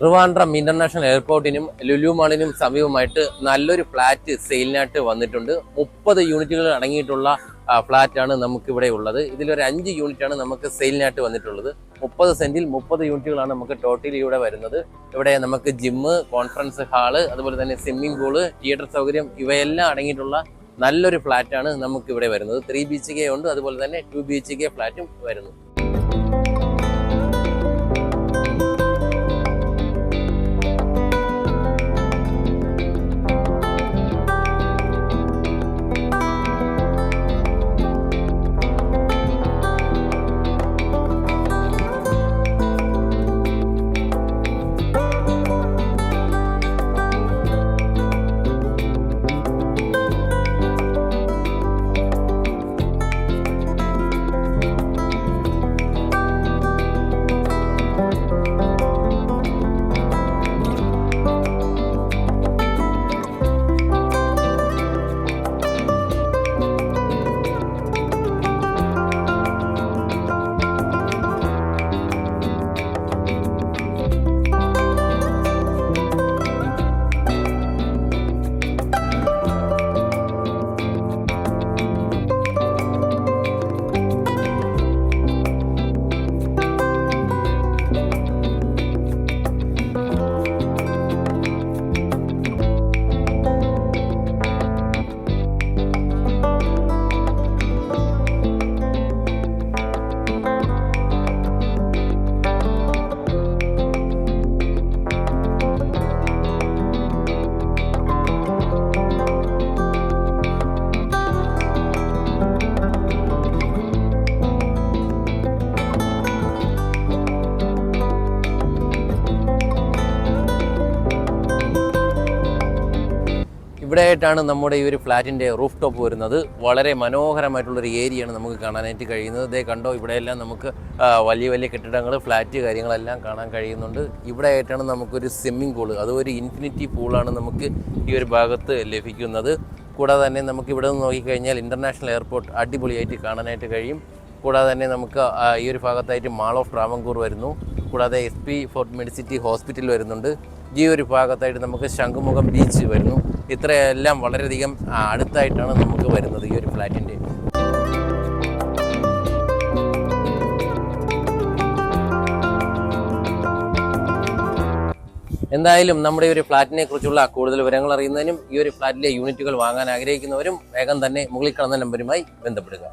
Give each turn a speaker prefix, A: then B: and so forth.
A: Trivandrum international എയർപോർട്ടിനും Lulu മാളിനും സമീപമായിട്ട് നല്ലൊരു flat സെയിലിനായിട്ട് വന്നിട്ടുണ്ട്. 30 യൂണിറ്റുകൾ അടങ്ങിയിട്ടുള്ള ഫ്ലാറ്റാണ് നമുക്കിവിടെ ഉള്ളത്. ഇതിലൊരു 5 യൂണിറ്റാണ് നമുക്ക് സെയിലിനായിട്ട് വന്നിട്ടുള്ളത്. 30 സെന്റിൽ 30 യൂണിറ്റുകളാണ് നമുക്ക് ടോട്ടലി ഇവിടെ വരുന്നത്. ഇവിടെ നമുക്ക് ജിമ്മ്, കോൺഫറൻസ് ഹാള്, അതുപോലെ തന്നെ സ്വിമ്മിംഗ് പൂള്, തിയേറ്റർ സൗകര്യം ഇവയെല്ലാം അടങ്ങിയിട്ടുള്ള നല്ലൊരു ഫ്ലാറ്റാണ് നമുക്ക് ഇവിടെ വരുന്നത്. 3 BHK ഉണ്ട്, അതുപോലെ തന്നെ 2 BHK ഫ്ലാറ്റും വരുന്നു. ഇവിടെയായിട്ടാണ് നമ്മുടെ ഈ ഒരു ഫ്ലാറ്റിൻ്റെ റൂഫ് ടോപ്പ് വരുന്നത്. വളരെ മനോഹരമായിട്ടുള്ളൊരു ഏരിയയാണ് നമുക്ക് കാണാനായിട്ട് കഴിയുന്നത്. ഇതേ കണ്ടോ, ഇവിടെയെല്ലാം നമുക്ക് വലിയ വലിയ കെട്ടിടങ്ങൾ, ഫ്ലാറ്റ് കാര്യങ്ങളെല്ലാം കാണാൻ കഴിയുന്നുണ്ട്. ഇവിടെയായിട്ടാണ് നമുക്കൊരു സ്വിമ്മിംഗ് പൂള്, അതൊരു ഇൻഫിനിറ്റി പൂളാണ് നമുക്ക് ഈ ഒരു ഭാഗത്ത് ലഭിക്കുന്നത്. കൂടാതെ തന്നെ നമുക്ക് ഇവിടെ നിന്ന് നോക്കിക്കഴിഞ്ഞാൽ ഇൻ്റർനാഷണൽ എയർപോർട്ട് അടിപൊളിയായിട്ട് കാണാനായിട്ട് കഴിയും. കൂടാതെ തന്നെ നമുക്ക് ഈ ഒരു ഭാഗത്തായിട്ട് മാൾ ഓഫ് ട്രാവൻകൂർ വരുന്നു. കൂടാതെ SP ഫോർട്ട് മെഡിസിറ്റി ഹോസ്പിറ്റൽ വരുന്നുണ്ട്. ഈ ഒരു ഭാഗത്തായിട്ട് നമുക്ക് ശംഖുമുഖം ബീച്ച് വരുന്നു. ഇത്രയെല്ലാം വളരെയധികം അടുത്തായിട്ടാണ് നമുക്ക് വരുന്നത് ഈ ഒരു ഫ്ലാറ്റിൻ്റെ. എന്തായാലും നമ്മുടെ ഈ ഒരു ഫ്ലാറ്റിനെ കുറിച്ചുള്ള കൂടുതൽ വിവരങ്ങൾ അറിയുന്നതിനും ഈ ഒരു ഫ്ലാറ്റിലെ യൂണിറ്റുകൾ വാങ്ങാൻ ആഗ്രഹിക്കുന്നവരും വേഗം തന്നെ മുകളിൽ കാണുന്ന നമ്പറുമായി ബന്ധപ്പെടുക.